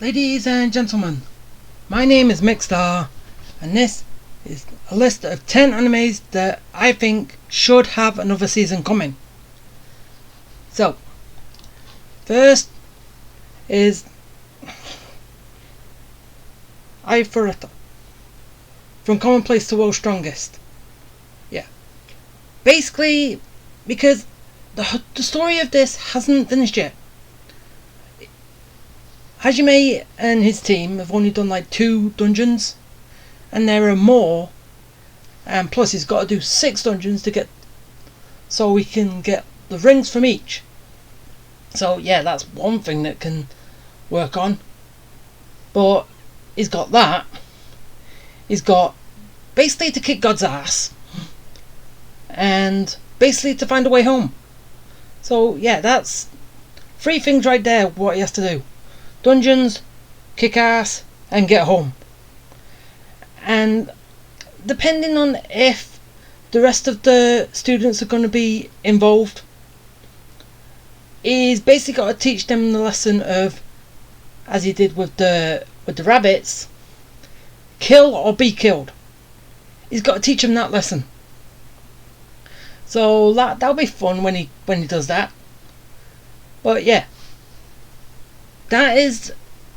Ladies and gentlemen, my name is Mixstar, and this is a list of 10 animes that I think should have another season coming. So, first is I Furata, from Commonplace to World's Strongest. Yeah. Basically, because the story of this hasn't finished yet. Hajime and his team have only done like 2 dungeons, and there are more, and plus he's got to do 6 dungeons to get, so we can get the rings from each. So yeah, that's one thing that can work on. But he's got that. He's got basically to kick God's ass, and basically to find a way home. So yeah, that's 3 things right there what he has to do. Dungeons, kick ass, and get home. And depending on if the rest of the students are going to be involved, he's basically got to teach them the lesson of, as he did with the rabbits, kill or be killed. He's got to teach them that lesson. So that'll be fun when he does that. But yeah, that is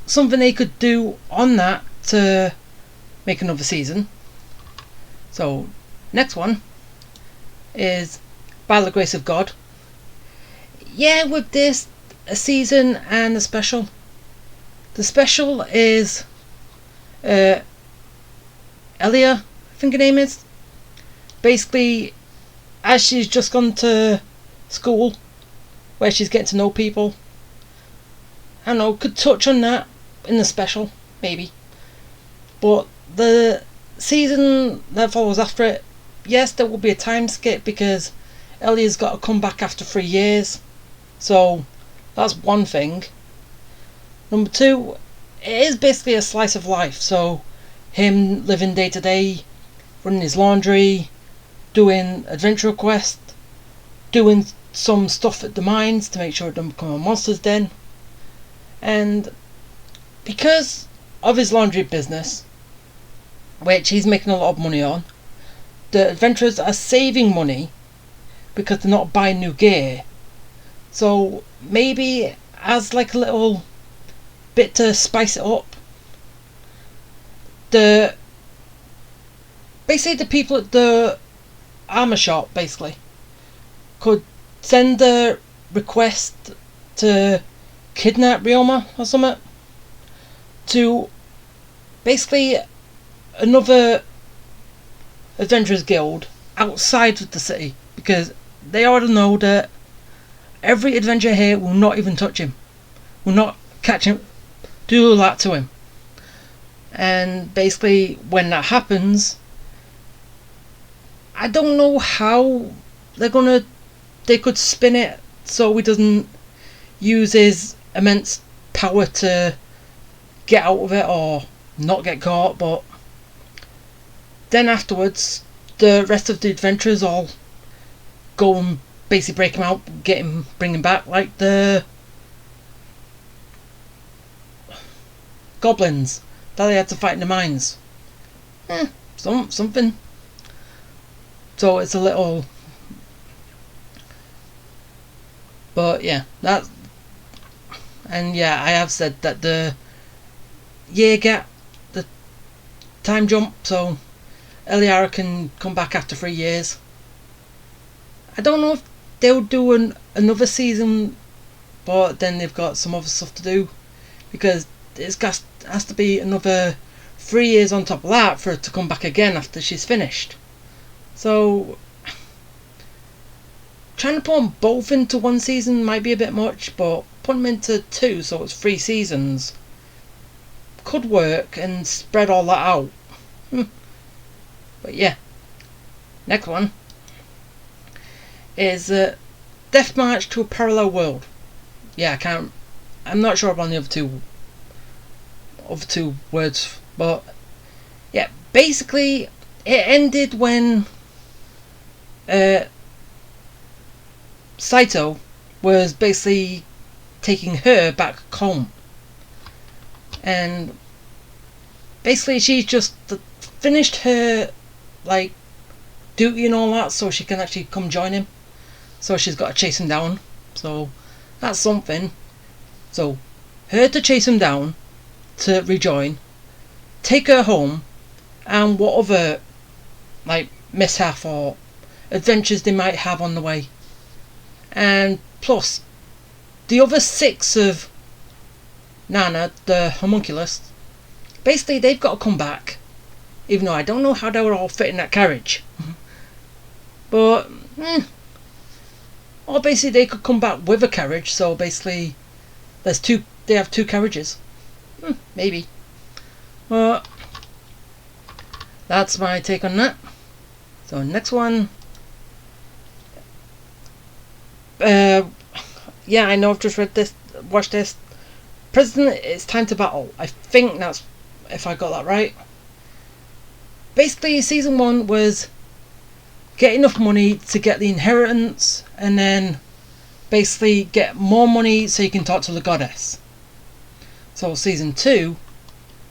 something they could do on that to make another season. So next one is By the Grace of God. Yeah, with this, a season and a special. The special is Elia, I think her name is. Basically, as she's just gone to school where she's getting to know people, I don't know, could touch on that in the special, maybe. But the season that follows after it, yes, there will be a time skip because Ellie's got to come back after 3 years. So that's one thing. Number 2, it is basically a slice of life. So him living day to day, running his laundry, doing adventure quests, doing some stuff at the mines to make sure it doesn't become a monster's den. And because of his laundry business, which he's making a lot of money on, the adventurers are saving money because they're not buying new gear. So maybe as like a little bit to spice it up, basically the people at the armor shop basically could send a request to kidnap Ryoma or something to basically another adventurers guild outside of the city, because they already know that every adventurer here will not even touch him, will not catch him, do that to him. And basically when that happens, I don't know how they could spin it so he doesn't use his immense power to get out of it or not get caught. But then afterwards, the rest of the adventurers all go and basically break him out, bring him back, like the goblins that they had to fight in the mines. Something. So it's a little, but yeah, that. And yeah, I have said that the year gap, the time jump, so Eliara can come back after 3 years. I don't know if they'll do another season, but then they've got some other stuff to do, because has to be another 3 years on top of that for her to come back again after she's finished. So trying to put them both into one season might be a bit much, but put them into 2, so it's 3 seasons, could work and spread all that out. But yeah, next one is Death March to a Parallel World. Yeah, I'm not sure about the other two words, but yeah, basically it ended when Saito was basically taking her back home. and basically she's just finished her like duty and all that, so she can actually come join him. So she's got to chase him down. So that's something. So her to chase him down to rejoin, take her home, and what other like mishap or adventures they might have on the way. And plus the other 6 of Nana, the homunculus, basically they've got to come back, even though I don't know how they would all fit in that carriage. But or basically they could come back with a carriage, so basically they have 2 carriages. Maybe. But that's my take on that. So next one. Yeah, I know I've just watched this. President, it's time to battle. I think that's, if I got that right. Basically, season 1 was get enough money to get the inheritance, and then basically get more money so you can talk to the goddess. So season 2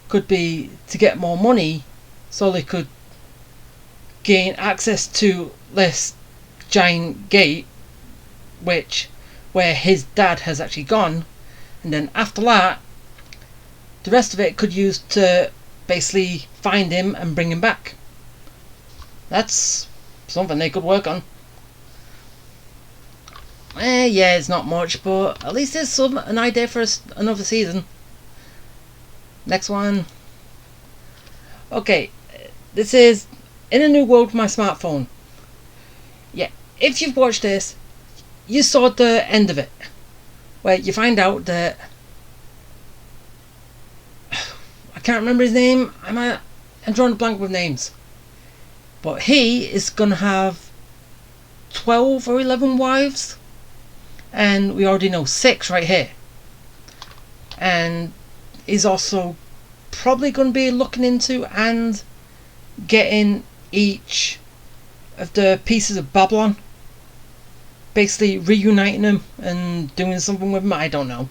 could be to get more money so they could gain access to this giant gate, where his dad has actually gone, and then after that the rest of it could use to basically find him and bring him back. That's something they could work on. Yeah, it's not much, but at least there's an idea for another season. Next one. Okay, this is In a New World with My Smartphone. Yeah, if you've watched this, you saw the end of it, where you find out that I can't remember his name. I'm drawing a blank with names, but he is gonna have 12 or 11 wives, and we already know 6 right here. And he's also probably going to be looking into and getting each of the pieces of Babylon, basically reuniting them and doing something with them. I don't know.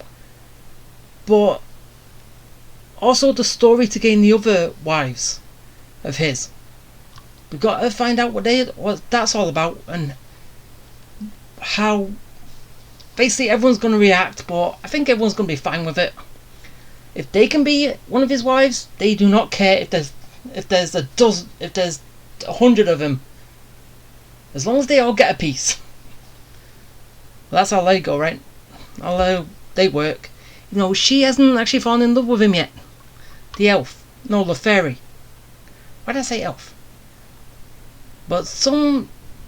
But also the story to gain the other wives of his. We've got to find out what that's all about, and how basically everyone's going to react, but I think everyone's going to be fine with it. If they can be one of his wives, they do not care if there's 100 of them, as long as they all get a piece. Well, that's how they go, right? Although they work. You know, she hasn't actually fallen in love with him yet. The elf. No, the fairy. Why did I say elf? But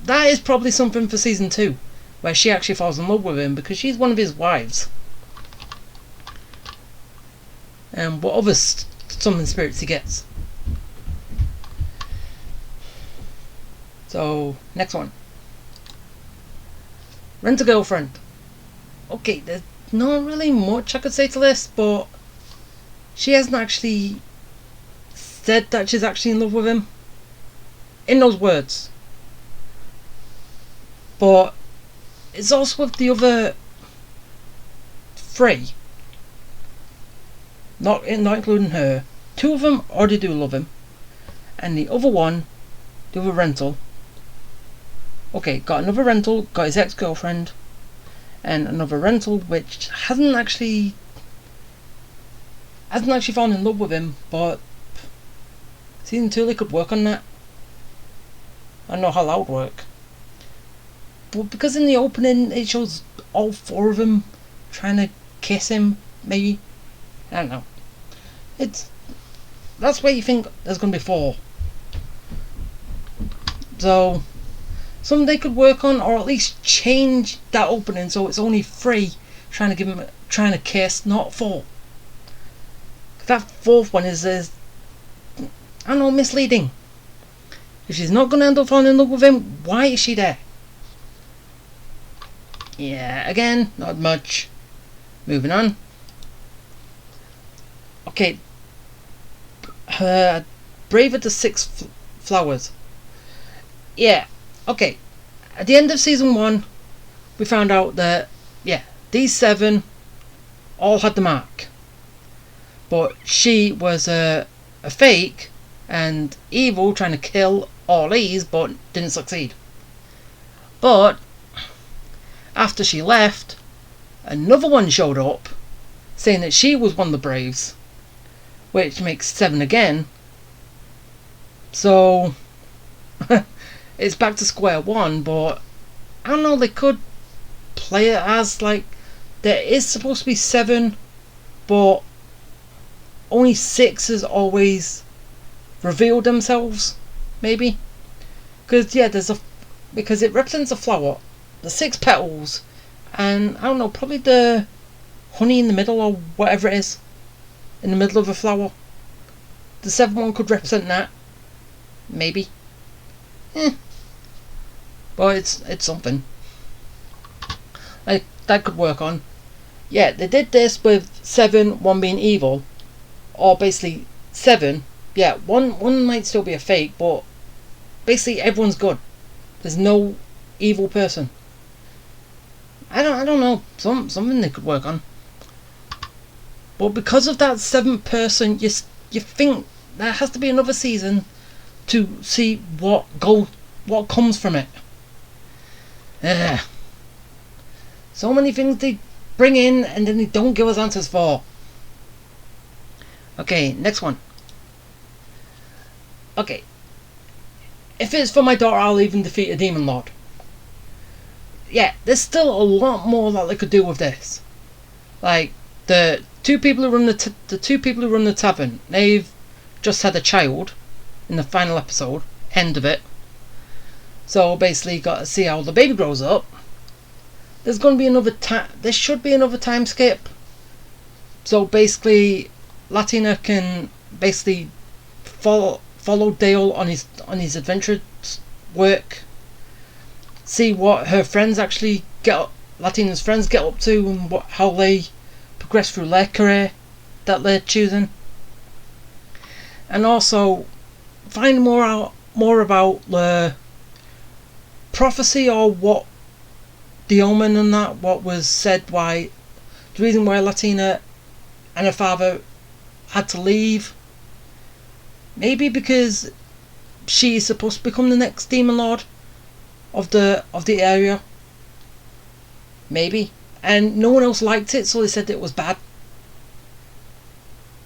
that is probably something for season 2, where she actually falls in love with him because she's one of his wives. And what other summoning spirits he gets. So, next one. Rent a girlfriend. Okay, there's not really much I could say to this, but she hasn't actually said that she's actually in love with him in those words. But it's also with the other 3. Not including her. 2 of them already do love him, and the other one, the other rental. Okay, got another rental, got his ex-girlfriend, and another rental which hasn't actually fallen in love with him, but season 2 they could work on that. I don't know how that would work, but because in the opening it shows all 4 of them trying to kiss him, maybe. I don't know. That's where you think there's going to be 4. So something they could work on, or at least change that opening so it's only 3 trying to kiss, not 4. That 4th one is I don't know, misleading. If she's not going to end up falling in love with him, why is she there? Yeah, again, not much. Moving on. Okay, Brave of the 6 Flowers. Yeah, okay. At the end of season 1, we found out that, yeah, these 7 all had the mark. but she was a fake and evil, trying to kill all these, but didn't succeed. But after she left, another one showed up saying that she was one of the Braves, which makes 7 again. So it's back to square one, but I don't know, they could play it as like there is supposed to be 7, but only 6 has always revealed themselves, maybe. Because yeah, because it represents a flower, the 6 petals, and I don't know, probably the honey in the middle or whatever it is in the middle of a flower. The 7th one could represent that, maybe. But it's something like that could work on. Yeah, they did this with 7, 1 being evil, or basically 7. Yeah, one might still be a fake, but basically everyone's good. There's no evil person. I don't know, something they could work on. But because of that 7th person, you think there has to be another season to see what comes from it. So many things they bring in and then they don't give us answers for. Okay, next one. Okay, if it's for my daughter, I'll even defeat a demon lord. Yeah, there's still a lot more that they could do with this. Like the two people who run the tavern, they've just had a child in the final episode, end of it. So basically, got to see how the baby grows up. There's going to be another there should be another time skip. So basically, Latina can basically follow Dale on his adventure work. See what her friends actually Latina's friends get up to, and how they progress through their career that they're choosing. And also find more about the prophecy, or what the omen and that, what was said, why the reason why Latina and her father had to leave. Maybe because she is supposed to become the next demon lord of the area. Maybe. And no one else liked it, so they said it was bad.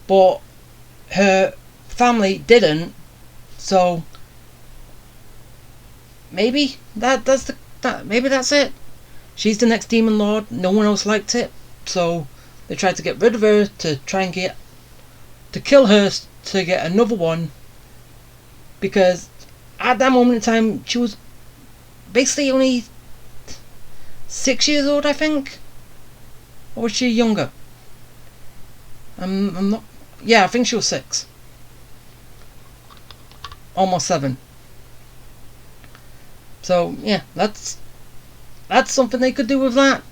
But her family didn't, so maybe maybe that's it. She's the next demon lord. No one else liked it, so they tried to get rid of her to try and kill her to get another one. Because at that moment in time, she was basically only 6 years old, I think. Or was she younger? I'm not. Yeah, I think she was 6. Almost 7. So yeah, that's something they could do with that.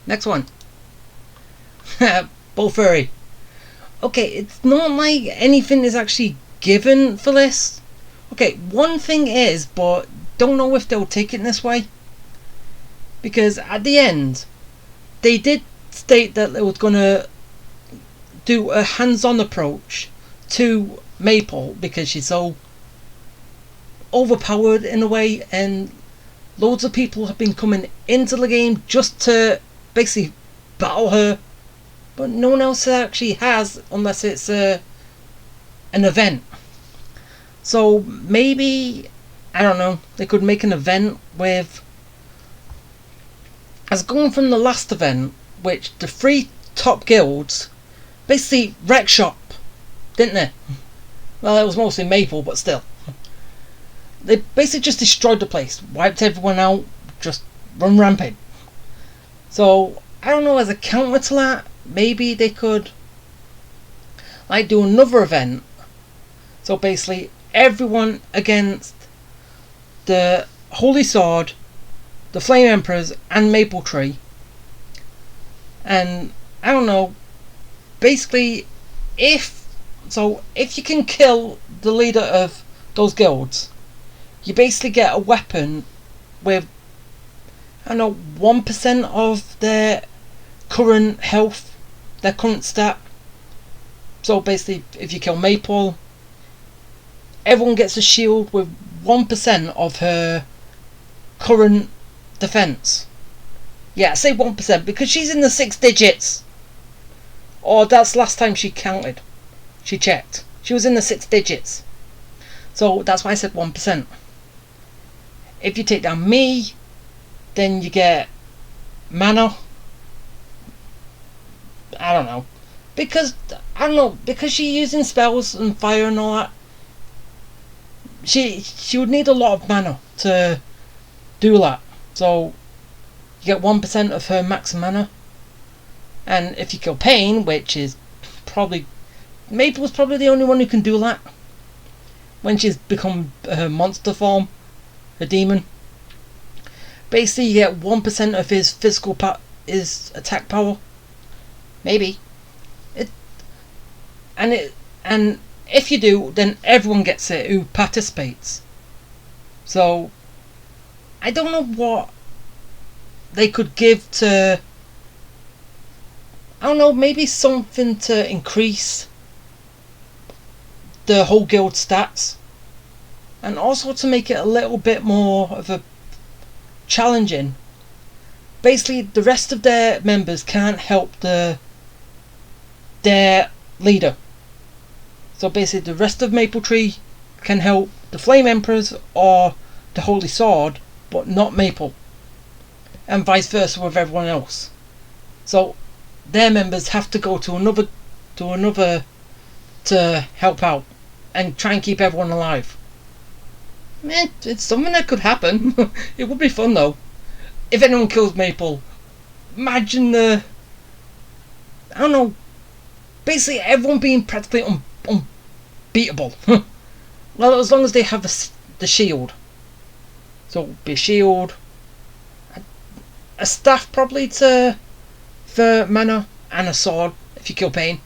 Next one. Bull furry. Okay, it's not like anything is actually given for this. Okay, one thing is, but don't know if they'll take it in this way. Because at the end, they did state that they was gonna do a hands-on approach to Maple, because she's so overpowered in a way, and loads of people have been coming into the game just to basically battle her, but no one else actually has, unless it's an event. So maybe, I don't know, they could make an event with, as going from the last event, which the 3 top guilds basically wrecked shop, didn't they? Well, it was mostly Maple, but still. They basically just destroyed the place, wiped everyone out, just run rampant. So I don't know, as a counter to that, maybe they could like do another event. So basically everyone against the Holy Sword, the Flame Emperors, and Maple Tree. And I don't know, basically if you can kill the leader of those guilds, you basically get a weapon with, I don't know, 1% of their current health, their current stat. So basically, if you kill Maple, everyone gets a shield with 1% of her current defense. Yeah, I say 1% because she's in the 6 digits. Or that's last time she counted. She checked. She was in the 6 digits. So that's why I said 1%. If you take down me, then you get mana. I don't know. Because she's using spells and fire and all that. She would need a lot of mana to do that. So you get 1% of her max mana. And if you kill Pain, which is probably Maple's probably the only one who can do that. When she's become her monster form, her demon. Basically you get 1% of his his attack power. Maybe. And if you do, then everyone gets it who participates. So I don't know what they could give to, I don't know, maybe something to increase the whole guild stats, and also to make it a little bit more of a challenging. Basically the rest of their members can't help their leader. So basically the rest of Maple Tree can help the Flame Emperors or the Holy Sword, but not Maple, and vice versa with everyone else. So their members have to go to another to help out and try and keep everyone alive. Man, it's something that could happen. It would be fun though. If anyone kills Maple, imagine the, I don't know, basically everyone being practically unbeatable. Well, as long as they have the shield. So it would be a shield, a staff probably for mana, and a sword if you kill Pain.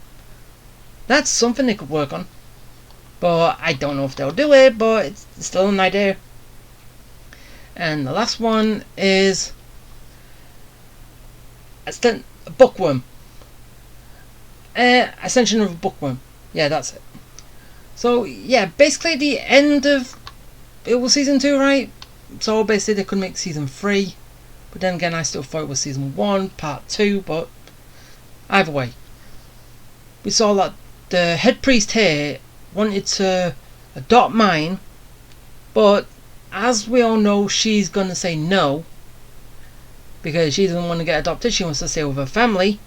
That's something they could work on. But I don't know if they'll do it, but it's still an idea. And the last one is a bookworm. Ascension of a bookworm. Yeah, that's it. So yeah, basically the end of it was season 2, right? So basically they could make season 3, but then again I still thought it was season 1 part 2. But either way, we saw that the head priest here wanted to adopt mine, but as we all know, she's gonna say no because she doesn't want to get adopted. She wants to stay with her family.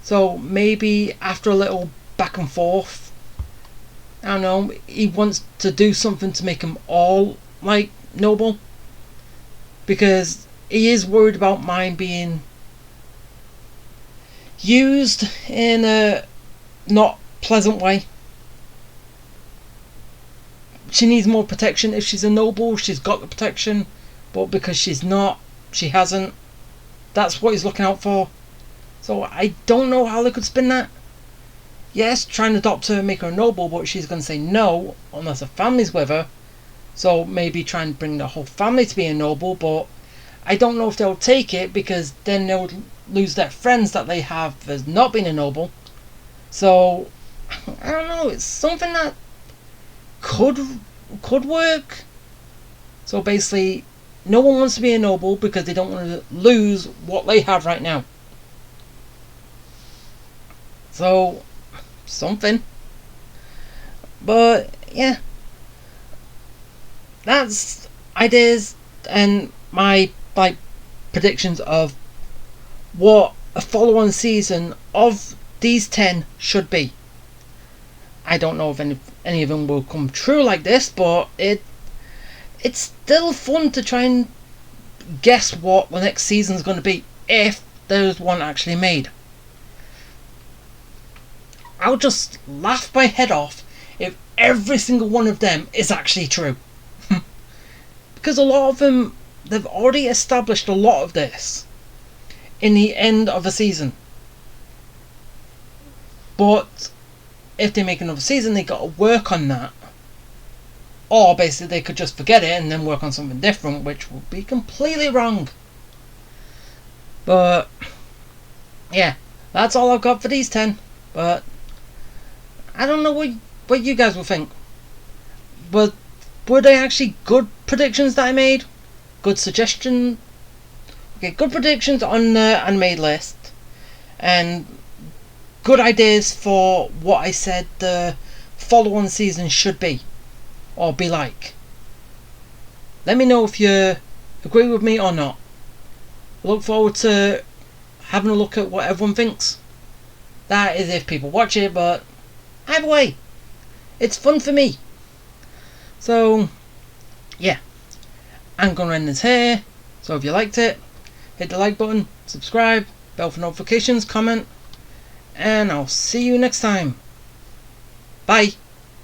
So maybe after a little back and forth, I don't know, he wants to do something to make them all like noble, because he is worried about mine being used in a not pleasant way. She needs more protection. If she's a noble, she's got the protection, but because she's not, she hasn't. That's what he's looking out for. So I don't know how they could spin that. Yes, trying to adopt her, make her a noble, but she's going to say no unless her family's with her. So maybe try and bring the whole family to be a noble, but I don't know if they'll take it, because then they'll lose their friends that they have as not being a noble. So I don't know, it's something that could work. So basically no one wants to be a noble because they don't want to lose what they have right now. So something. But yeah, that's ideas and my predictions of what a follow-on season of these 10 should be. I don't know if any of them will come true like this, but it's still fun to try and guess what the next season's going to be, if there's one actually made. I'll just laugh my head off if every single one of them is actually true. Because a lot of them, they've already established a lot of this in the end of a season. But if they make another season, they got to work on that. Or basically they could just forget it and then work on something different, which would be completely wrong. But yeah, that's all I've got for these 10. But I don't know what you guys will think. But were they actually good predictions that I made? Good suggestion? Okay, good predictions on the unmade list. And good ideas for what I said the follow-on season should be. Or be like. Let me know if you agree with me or not. I look forward to having a look at what everyone thinks. That is if people watch it, but either way, it's fun for me. So, yeah, I'm going to end this here. So if you liked it, hit the like button, subscribe, bell for notifications, comment, and I'll see you next time. Bye.